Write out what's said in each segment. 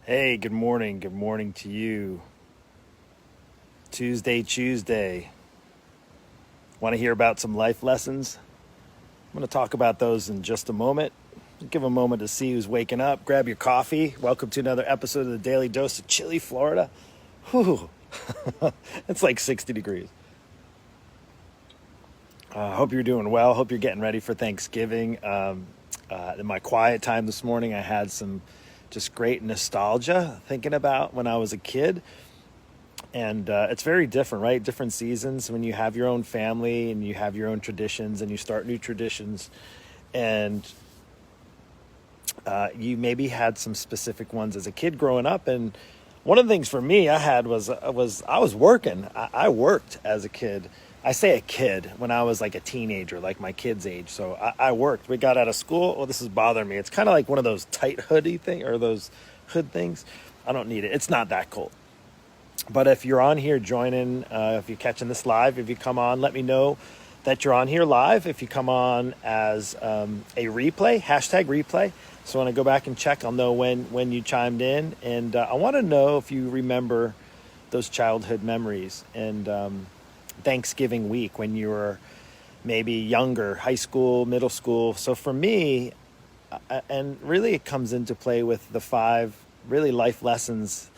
Hey, good morning. Good morning to you. Tuesday. Want to hear about some life lessons? I'm going to talk about those in just a moment. Give a moment to see who's waking up. Grab your coffee. Welcome to another episode of the Daily Dose of Chilly, Florida. Whew. It's like 60 degrees. Hope you're doing well. Hope you're getting ready for Thanksgiving. In my quiet time this morning, I had some just great nostalgia thinking about when I was a kid. And it's very different, right? Different seasons when you have your own family and you have your own traditions and you start new traditions. And you maybe had some specific ones as a kid growing up. And one of the things for me I had was I was working. I worked as a kid. I say a kid when I was like a teenager, like my kid's age. So I worked. We got out of school. Oh, this is bothering me. It's kind of like one of those tight hoodie thing or those hood things. I don't need it. It's not that cold. But if you're on here joining, if you're catching this live, if you come on, let me know that you're on here live. If you come on as a replay, hashtag replay. So when I go back and check, I'll know when you chimed in. And I want to know if you remember those childhood memories and Thanksgiving week when you were maybe younger, high school, middle school. So for me, and really it comes into play with the 5 really life lessons.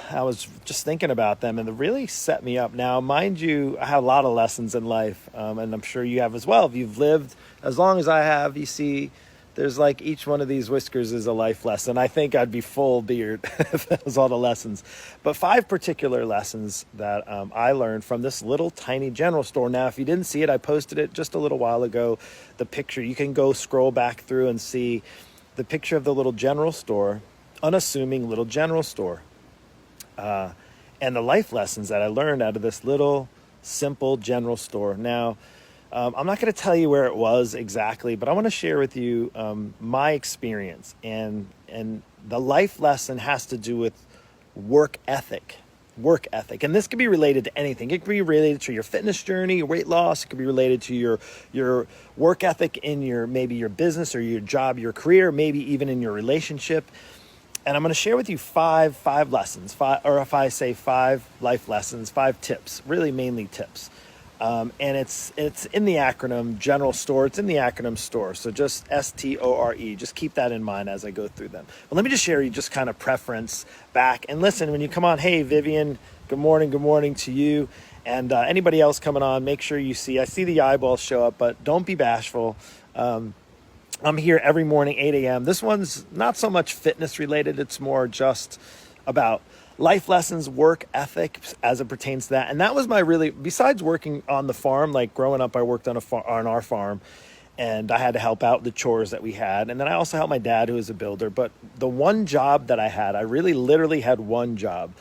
I was just thinking about them and it really set me up. Now, mind you, I have a lot of lessons in life, and I'm sure you have as well. If you've lived as long as I have, you see, there's like each one of these whiskers is a life lesson. I think I'd be full beard if that was all the lessons. But 5 particular lessons that I learned from this little tiny general store. Now, if you didn't see it, I posted it just a little while ago. The picture, you can go scroll back through and see the picture of the little general store, unassuming little general store. And the life lessons that I learned out of this little simple general store. Now, I'm not going to tell you where it was exactly, but I want to share with you my experience. And the life lesson has to do with work ethic. Work ethic. And this could be related to anything. It could be related to your fitness journey, your weight loss. It could be related to your work ethic in maybe your business or your job, your career, maybe even in your relationship. And I'm going to share with you five lessons, or if I say 5 life lessons, 5 tips, really mainly tips. And it's in the acronym General Store. It's in the acronym STORE. So just STORE. Just keep that in mind as I go through them. But let me just share you just kind of preference back. And listen, when you come on, hey, Vivian, good morning to you. And anybody else coming on, make sure you see. I see the eyeballs show up, but don't be bashful. I'm here every morning, 8 a.m. This one's not so much fitness related. It's more just about life lessons, work ethic as it pertains to that. And that was besides working on the farm, like growing up, I worked on our farm and I had to help out the chores that we had. And then I also helped my dad, who is a builder. But the one job that I had, I really literally had one job.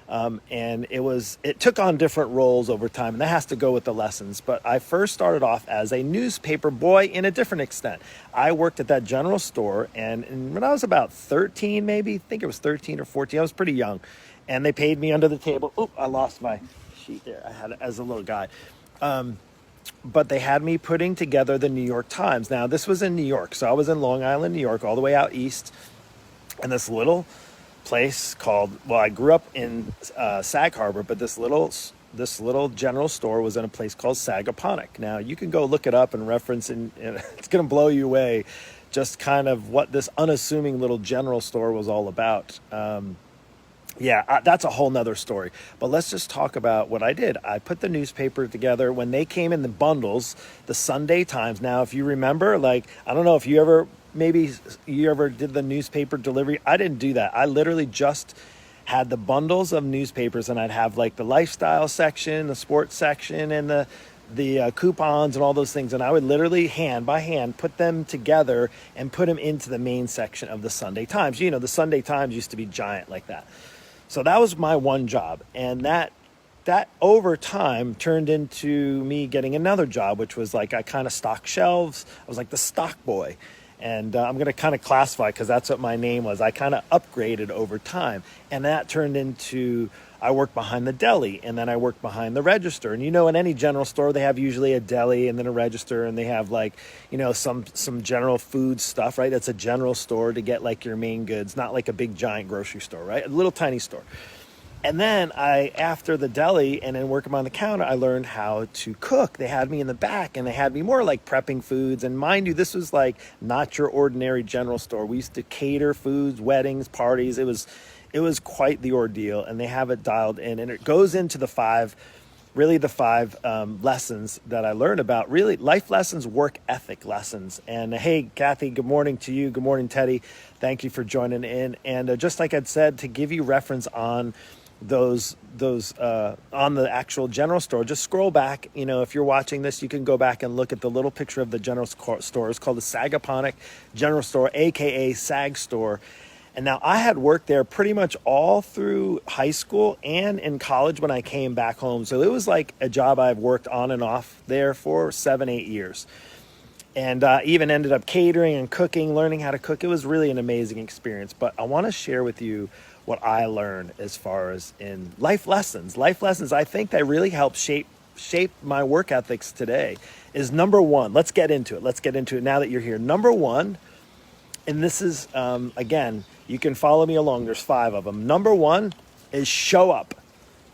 And it took on different roles over time, and that has to go with the lessons. But I first started off as a newspaper boy in a different extent. I worked at that general store, and when I was about 13, maybe, I think it was 13 or 14, I was pretty young, and they paid me under the table. Oop, I lost my sheet there. I had it as a little guy. But they had me putting together the New York Times. Now, this was in New York, so I was in Long Island, New York, all the way out east, and this little place I grew up in Sag Harbor, but this little general store was in a place called Sagaponack. Now you can go look it up and reference, and it's going to blow you away just kind of what this unassuming little general store was all about. That's a whole nother story, but let's just talk about what I did. I put the newspaper together when they came in the bundles, the Sunday Times. Now, if you remember, like, I don't know if maybe you ever did the newspaper delivery. I didn't do that. I literally just had the bundles of newspapers, and I'd have like the lifestyle section, the sports section, and the coupons and all those things. And I would literally hand by hand put them together and put them into the main section of the Sunday Times. You know, the Sunday Times used to be giant like that. So that was my one job. And that over time turned into me getting another job, which was like I kind of stocked shelves. I was like the stock boy. And I'm going to kind of classify, because that's what my name was. I kind of upgraded over time. And that turned into I worked behind the deli, and then I worked behind the register. And in any general store, they have usually a deli and then a register, and they have like, some general food stuff, right? It's a general store to get like your main goods, not like a big giant grocery store, right? A little tiny store. And then after the deli and then working behind the counter, I learned how to cook. They had me in the back, and they had me more like prepping foods. And mind you, this was like not your ordinary general store. We used to cater foods, weddings, parties. It was quite the ordeal, and they have it dialed in. And it goes into the five lessons that I learned about, really life lessons, work ethic lessons. And hey, Kathy, good morning to you. Good morning, Teddy. Thank you for joining in. And just like I'd said, to give you reference on those on the actual general store, just scroll back. If you're watching this, you can go back and look at the little picture of the general store. It's called the 𝐓𝐡𝐞 General Store, aka SAG Store. And now I had worked there pretty much all through high school and in college when I came back home. So it was like a job I've worked on and off there for 7-8 years. And even ended up catering and cooking, learning how to cook. It was really an amazing experience. But I want to share with you what I learned as far as in life lessons. Life lessons, I think, that really help shape my work ethics today is number one. Let's get into it now that you're here. Number one, and this is, again, you can follow me along. There's 5 of them. Number one is show up.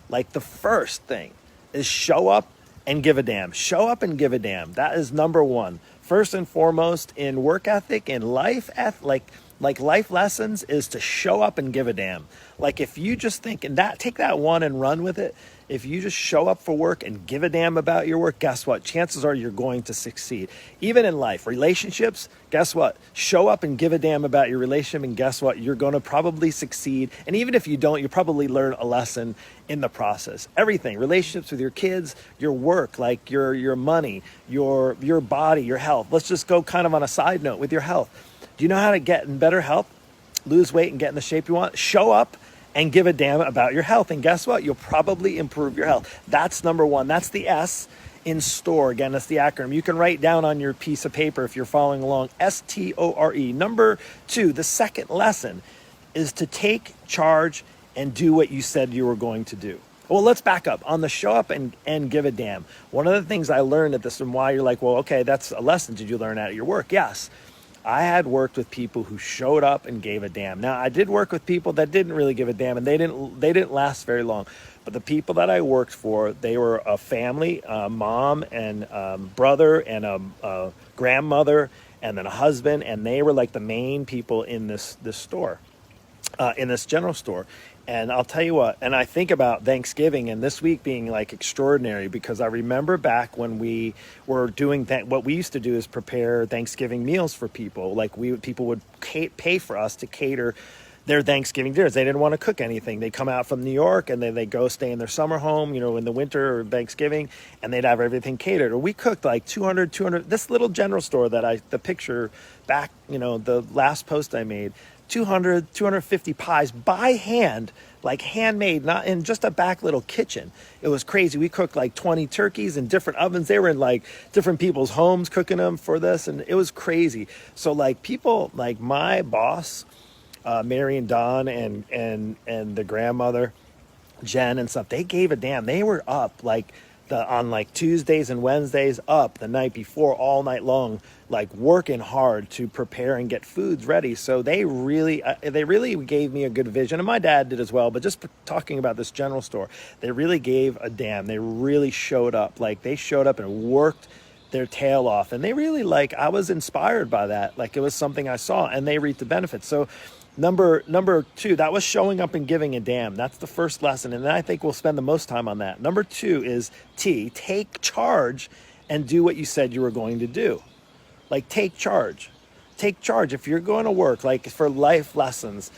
Like the first thing is show up and give a damn. Show up and give a damn. That is number one. First and foremost in work ethic, in life ethic, like life lessons, is to show up and give a damn. Like if you just think, and take that one and run with it. If you just show up for work and give a damn about your work, guess what? Chances are you're going to succeed. Even in life, relationships, guess what? Show up and give a damn about your relationship, and guess what? You're going to probably succeed. And even if you don't, you probably learn a lesson in the process. Everything, relationships with your kids, your work, like your money, your body, your health. Let's just go kind of on a side note with your health. Do you know how to get in better health, lose weight, and get in the shape you want? Show up and give a damn about your health. And guess what? You'll probably improve your health. That's number one. That's the S in STORE. Again, that's the acronym. You can write down on your piece of paper if you're following along, STORE. Number 2, the second lesson is to take charge and do what you said you were going to do. Well, let's back up. On the show up and give a damn. One of the things I learned at this, and why you're like, well, okay, that's a lesson. Did you learn out of your work? Yes. I had worked with people who showed up and gave a damn. Now, I did work with people that didn't really give a damn, and they didn't last very long. But the people that I worked for, they were a family, a mom and brother and a grandmother and then a husband, and they were like the main people in this store, in this general store. And I'll tell you what, and I think about Thanksgiving and this week being like extraordinary, because I remember back when we were doing that, what we used to do is prepare Thanksgiving meals for people. Like people would pay for us to cater their Thanksgiving dinners. They didn't want to cook anything. They'd come out from New York and then they go stay in their summer home, in the winter or Thanksgiving, and they'd have everything catered. Or we cooked like 200, this little general store that the picture back, the last post I made, 200, 250 pies by hand, like handmade, not in just a back little kitchen. It was crazy. We cooked like 20 turkeys in different ovens. They were in like different people's homes cooking them for this, and it was crazy. So like people like my boss, Mary and Don and the grandmother, Jen and stuff, they gave a damn. They were up on like Tuesdays and Wednesdays, up the night before all night long, like working hard to prepare and get foods ready. So they really gave me a good vision, and my dad did as well. But just talking about this general store, they really gave a damn. They really showed up. Like they showed up and worked their tail off, and they really I was inspired by that. Like it was something I saw, and they reaped the benefits. So Number 2, that was showing up and giving a damn. That's the first lesson, and I think we'll spend the most time on that. Number 2 is T, take charge and do what you said you were going to do. Like take charge. Take charge. If you're going to work, like for life lessons,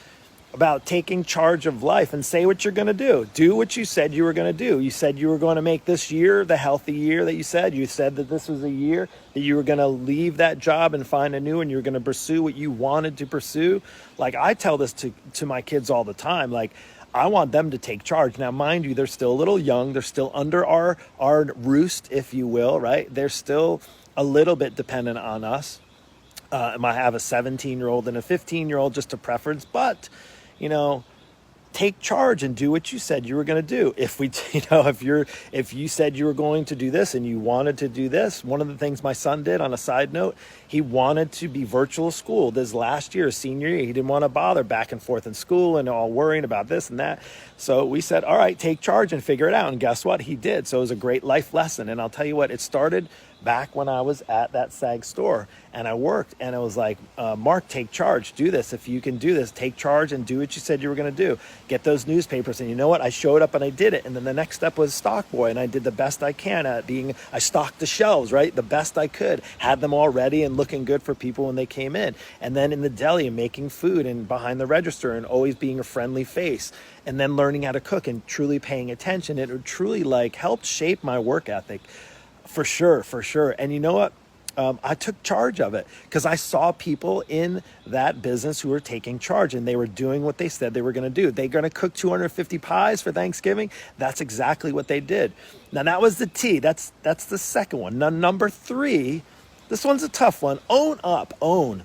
about taking charge of life, and say what you're going to do. Do what you said you were going to do. You said you were going to make this year the healthy year that you said. You said that this was a year that you were going to leave that job and find a new one. You were going to pursue what you wanted to pursue. Like I tell this to my kids all the time. Like I want them to take charge. Now, mind you, they're still a little young. They're still under our roost, if you will, right? They're still a little bit dependent on us. I have a 17-year-old and a 15-year-old, just a preference, but take charge and do what you said you were going to do. If we, if you said you were going to do this and you wanted to do this, one of the things my son did on a side note, he wanted to be virtual school this last year, senior year. He didn't want to bother back and forth in school and all worrying about this and that. So we said, all right, take charge and figure it out. And guess what? He did. So it was a great life lesson. And I'll tell you what, it started back when I was at that SAG store and I worked, and it was like, Mark, take charge, do this. If you can do this, take charge and do what you said you were going to do. Get those newspapers. And you know what? I showed up and I did it. And then the next step was stock boy. And I did the best I can at I stocked the shelves, right? The best I could, had them all ready and looking good for people when they came in. And then in the deli, making food and behind the register and always being a friendly face. And then learning how to cook and truly paying attention. It truly helped shape my work ethic. For sure. And you know what? I took charge of it because I saw people in that business who were taking charge and they were doing what they said they were going to do. They're going to cook 250 pies for Thanksgiving. That's exactly what they did. Now that was the T. That's the second one. Now number 3, this one's a tough one. Own up. Own.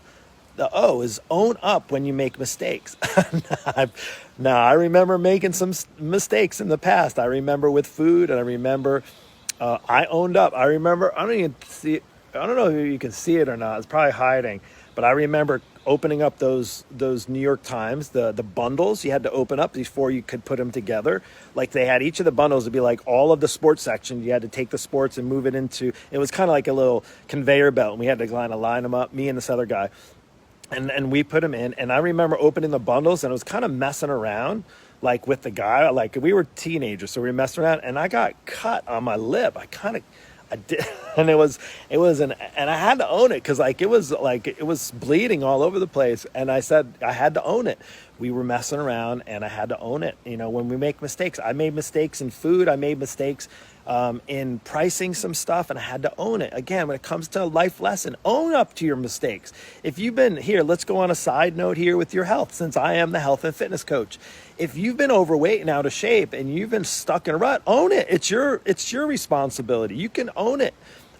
The O is own up when you make mistakes. Now I remember making some mistakes in the past. I remember with food, and I remember I owned up. I remember, I don't know if you can see it or not. It's probably hiding. But I remember opening up those New York Times, the bundles you had to open up before you could put them together. Like they had each of the bundles to be like all of the sports section. You had to take the sports and move it into, it was kind of like a little conveyor belt. And we had to kind of line them up, me and this other guy. And we put them in. And I remember opening the bundles and it was kind of messing around. Like with the guy, like we were teenagers, so we were messing around, and I got cut on my lip. I did, and it was and I had to own it because it was bleeding all over the place, and I said I had to own it. We were messing around, and I had to own it. When we make mistakes, I made mistakes in food. I made mistakes in pricing some stuff, and I had to own it. Again, when it comes to a life lesson, own up to your mistakes. If you've been here, let's go on a side note here with your health, since I am the health and fitness coach. If you've been overweight and out of shape and you've been stuck in a rut, own it. It's your responsibility. You can own it.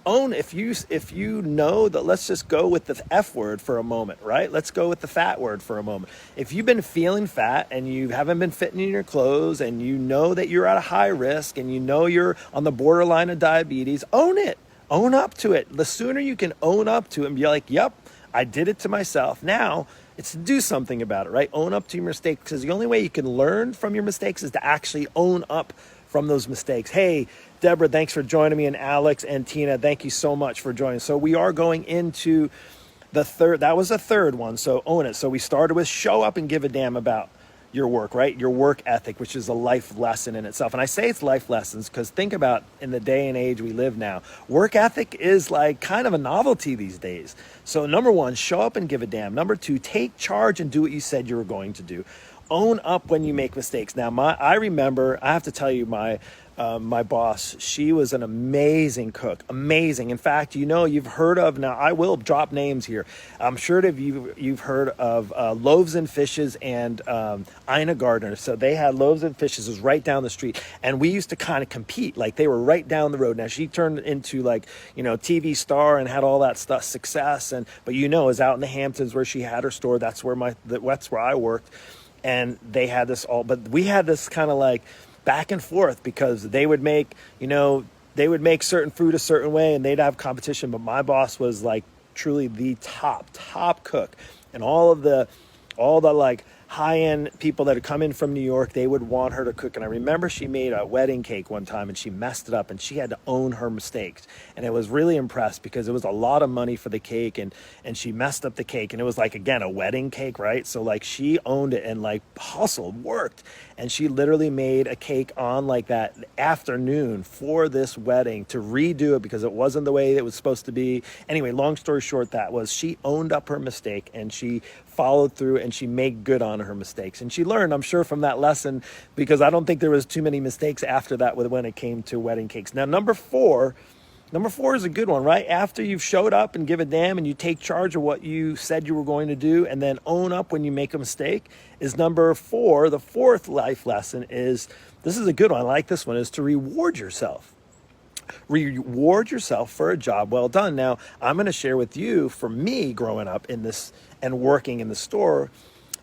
Own if you know that. Let's just go with the F word for a moment, right? Let's go with the fat word for a moment. If you've been feeling fat and you haven't been fitting in your clothes and you know that you're at a high risk and you know you're on the borderline of diabetes, own it. Own up to it. The sooner you can own up to it and be like, yep, I did it to myself. Now it's to do something about it, right? Own up to your mistakes, because the only way you can learn from your mistakes is to actually own up from those mistakes. Hey, Deborah, thanks for joining me, and Alex and Tina, thank you so much for joining. So we are going into the third, that was the third one, so own it. So we started with show up and give a damn about your work, right? Your work ethic, which is a life lesson in itself. And I say it's life lessons because think about in the day and age we live now, work ethic is like kind of a novelty these days. So number 1, show up and give a damn. Number 2, take charge and do what you said you were going to do. Own up when you make mistakes. Now, I remember, I have to tell you, my boss, she was an amazing cook, amazing. In fact, you've heard of, now I will drop names here. I'm sure that you've heard of Loaves and Fishes and Ina Gardner. So they had Loaves and Fishes, was right down the street. And we used to kind of compete, like they were right down the road. Now she turned into TV star and had all that stuff, success. But is out in the Hamptons where she had her store. That's where I worked. And they had this but we had this kind of back and forth because they would make certain food a certain way and they'd have competition. But my boss was truly the top cook, and all the high-end people that had come in from New York, they would want her to cook. And I remember she made a wedding cake one time and she messed it up and she had to own her mistakes. And I was really impressed because it was a lot of money for the cake, and she messed up the cake. And it was again, a wedding cake, right? So she owned it and hustled, worked. And she literally made a cake on that afternoon for this wedding to redo it because it wasn't the way it was supposed to be. Anyway, long story short, she owned up her mistake and she followed through and she made good on her mistakes. And she learned, I'm sure, from that lesson, because I don't think there was too many mistakes after that when it came to wedding cakes. Now, number four is a good one, right? After you've showed up and give a damn and you take charge of what you said you were going to do and then own up when you make a mistake, is number 4. The fourth life lesson this is a good one, I like this one, is to reward yourself. Reward yourself for a job well done. Now, I'm going to share with you, for me growing up in this and working in the store,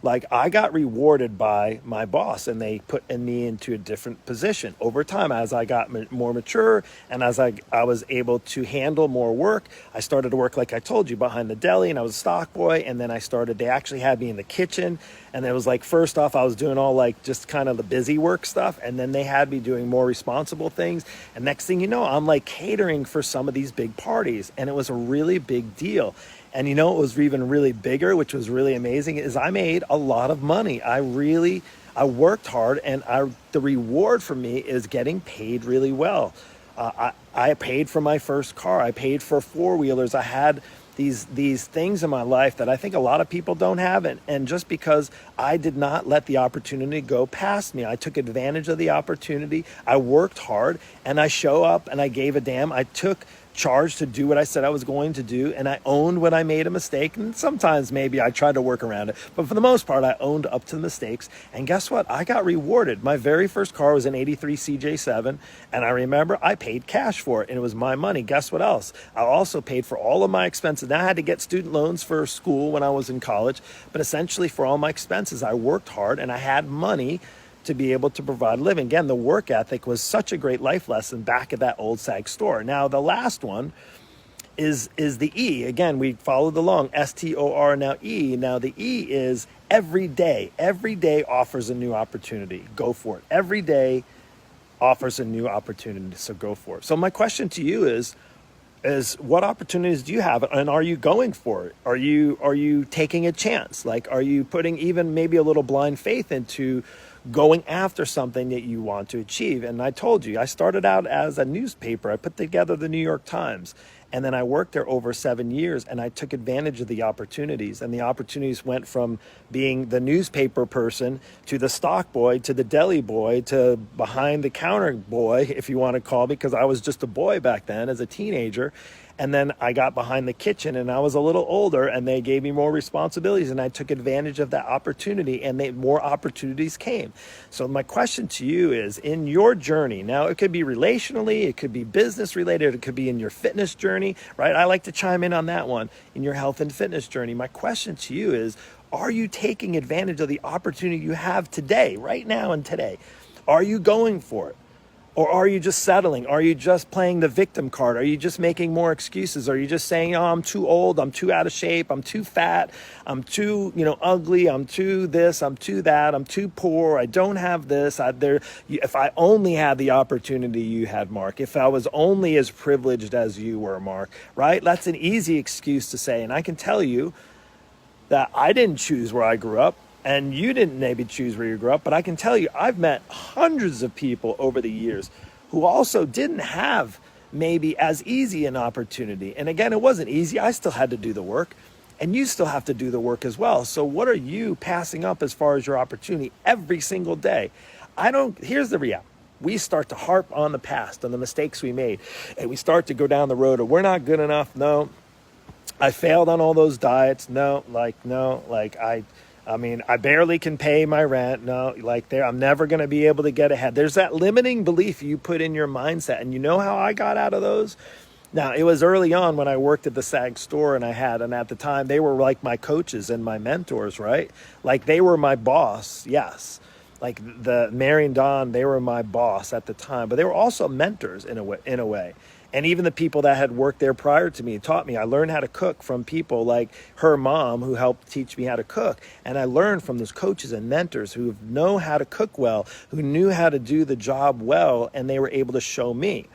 Like, I got rewarded by my boss, and they put me into a different position over time as I got more mature, and as I was able to handle more work. I started to work, like I told you, behind the deli, and I was a stock boy. And then they actually had me in the kitchen, and it was like, first off, I was doing all like just kind of the busy work stuff, and then they had me doing more responsible things. And next thing you know, I'm like catering for some of these big parties, and it was a really big deal. And you know, it was even really bigger, which was really amazing, is I made a lot of money. I worked hard, and the reward for me is getting paid really well. I paid for my first car. I paid for four-wheelers. I had these things in my life that I think a lot of people don't have. And just because I did not let the opportunity go past me, I took advantage of the opportunity. I worked hard, and I show up, and I gave a damn. I took charge to do what I said I was going to do, and I owned when I made a mistake. And sometimes maybe I tried to work around it, but for the most part, I owned up to the mistakes. And guess what? I got rewarded. My very first car was an '83 CJ7, and I remember I paid cash for it, and it was my money. Guess what else? I also paid for all of my expenses. Now, I had to get student loans for school when I was in college, but essentially for all my expenses, I worked hard, and I had money to be able to provide a living. Again, the work ethic was such a great life lesson back at that old SAG store. Now, the last one is the E. Again, we followed along, STOR, now E. Now, the E is every day. Every day offers a new opportunity. Go for it. Every day offers a new opportunity, so go for it. So my question to you is what opportunities do you have, and are you going for it? Are you taking a chance? Like, are you putting even maybe a little blind faith into going after something that you want to achieve? And I told you, I started out as a newspaper. I put together the New York Times, and then I worked there over 7 years, and I took advantage of the opportunities. And the opportunities went from being the newspaper person to the stock boy to the deli boy to behind the counter boy, if you want to call me, because I was just a boy back then as a teenager. And then I got behind the kitchen, and I was a little older, and they gave me more responsibilities, and I took advantage of that opportunity, and more opportunities came. So my question to you is, in your journey, now it could be relationally, it could be business related, it could be in your fitness journey, right? I like to chime in on that one, in your health and fitness journey. My question to you is, are you taking advantage of the opportunity you have today, right now and today? Are you going for it? Or are you just settling? Are you just playing the victim card? Are you just making more excuses? Are you just saying, oh, I'm too old, I'm too out of shape, I'm too fat, I'm too, ugly, I'm too this, I'm too that, I'm too poor, I don't have this. If I only had the opportunity you had, Mark, if I was only as privileged as you were, Mark, right? That's an easy excuse to say. And I can tell you that I didn't choose where I grew up. And you didn't maybe choose where you grew up, but I can tell you, I've met hundreds of people over the years who also didn't have maybe as easy an opportunity. And again, it wasn't easy. I still had to do the work, and you still have to do the work as well. So what are you passing up as far as your opportunity every single day? Here's the reality. We start to harp on the past, on the mistakes we made, and we start to go down the road of, we're not good enough. No, I failed on all those diets. I barely can pay my rent. No, I'm never going to be able to get ahead. There's that limiting belief you put in your mindset. And you know how I got out of those? Now, it was early on when I worked at the SAG store, and at the time, they were like my coaches and my mentors, right? Like, they were my boss, yes. Like the Mary and Don, they were my boss at the time, but they were also mentors in a way. And even the people that had worked there prior to me taught me. I learned how to cook from people like her mom, who helped teach me how to cook. And I learned from those coaches and mentors who know how to cook well, who knew how to do the job well, and they were able to show me.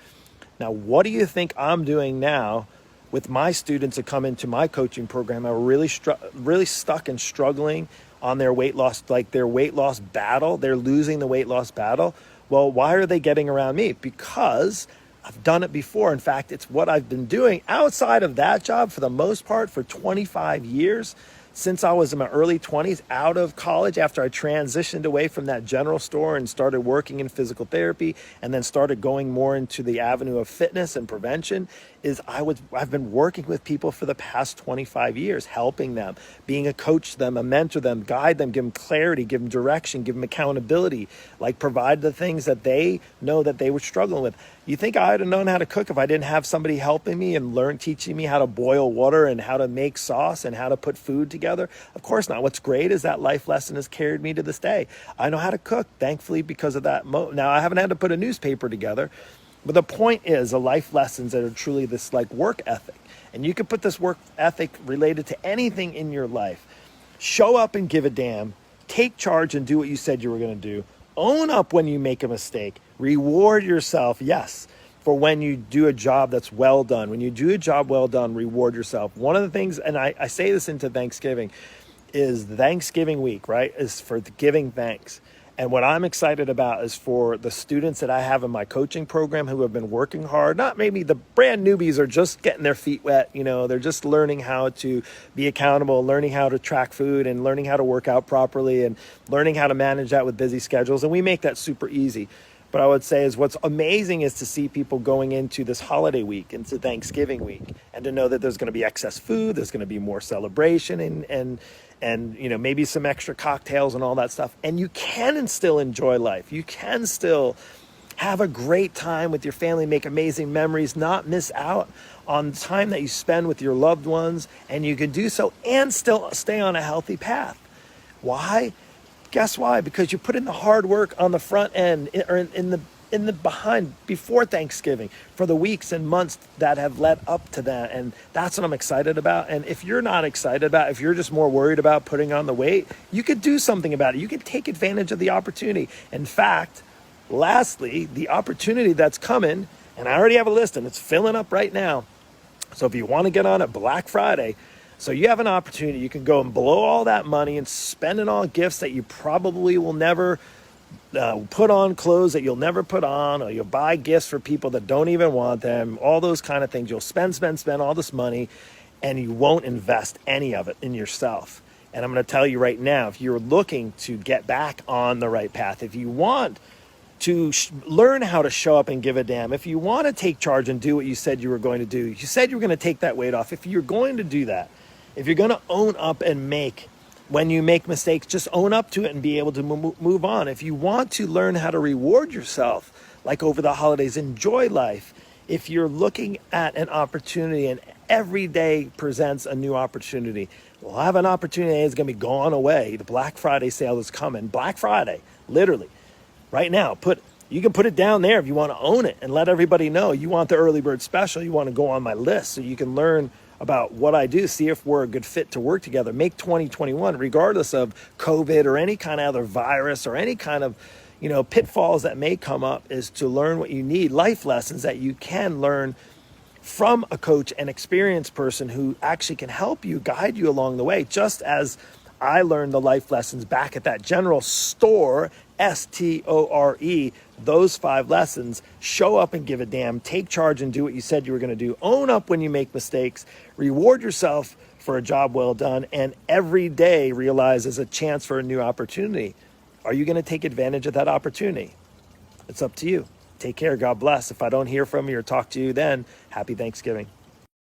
Now, what do you think I'm doing now with my students that come into my coaching program are really stuck and struggling on their weight loss, like their weight loss battle? They're losing the weight loss battle. Well, why are they getting around me? Because I've done it before. In fact, it's what I've been doing outside of that job for the most part for 25 years, since I was in my early 20s, out of college, after I transitioned away from that general store and started working in physical therapy, and then started going more into the avenue of fitness and prevention. is I've been working with people for the past 25 years, helping them, being a coach to them, a mentor them, guide them, give them clarity, give them direction, give them accountability, like provide the things that they know that they were struggling with. You think I'd have known how to cook if I didn't have somebody helping me and teaching me how to boil water and how to make sauce and how to put food together? Of course not. What's great is that life lesson has carried me to this day. I know how to cook, thankfully, because of that. Now, I haven't had to put a newspaper together, but the point is the life lessons that are truly this like work ethic. And you can put this work ethic related to anything in your life. Show up and give a damn. Take charge and do what you said you were going to do. Own up when you make a mistake. Reward yourself, yes, for when you do a job that's well done. When you do a job well done, reward yourself. One of the things, and I say this into Thanksgiving, is Thanksgiving week, right, is for giving thanks. And what I'm excited about is for the students that I have in my coaching program who have been working hard. Not maybe the brand newbies are just getting their feet wet. They're just learning how to be accountable, learning how to track food and learning how to work out properly and learning how to manage that with busy schedules. And we make that super easy. But I would say is what's amazing is to see people going into this holiday week, into Thanksgiving week, and to know that there's going to be excess food, there's going to be more celebration and maybe some extra cocktails and all that stuff. And you can still enjoy life. You can still have a great time with your family, make amazing memories, not miss out on the time that you spend with your loved ones. And you can do so and still stay on a healthy path. Why? Guess why? Because you put in the hard work on the front end or in the behind before Thanksgiving for the weeks and months that have led up to that. And that's what I'm excited about. And if you're not excited about, if you're just more worried about putting on the weight, you could do something about it. You could take advantage of the opportunity. In fact, lastly, the opportunity that's coming, and I already have a list and it's filling up right now. So if you want to get on it, Black Friday, so you have an opportunity. You can go and blow all that money and spend it on gifts that you probably will never put on, clothes that you'll never put on, or you'll buy gifts for people that don't even want them, all those kind of things. You'll spend all this money, and you won't invest any of it in yourself. And I'm going to tell you right now, if you're looking to get back on the right path, if you want to learn how to show up and give a damn, if you want to take charge and do what you said you were going to do, you said you were going to take that weight off. If you're going to do that, if you're going to own up and when you make mistakes, just own up to it and be able to move on. If you want to learn how to reward yourself, like over the holidays, enjoy life. If you're looking at an opportunity and every day presents a new opportunity, we'll have an opportunity that's going to be gone away. The Black Friday sale is coming. Black Friday, literally, right now. You can put it down there if you want to own it and let everybody know you want the early bird special. You want to go on my list so you can learn about what I do, see if we're a good fit to work together. Make 2021, regardless of COVID or any kind of other virus or any kind of, pitfalls that may come up, is to learn what you need, life lessons that you can learn from a coach, an experienced person who actually can help you, guide you along the way, just as I learned the life lessons back at that general store, STORE, those 5 lessons. Show up and give a damn, take charge and do what you said you were going to do, own up when you make mistakes, reward yourself for a job well done, and every day realize there's a chance for a new opportunity. Are you going to take advantage of that opportunity? It's up to you. Take care. God bless. If I don't hear from you or talk to you then, happy Thanksgiving.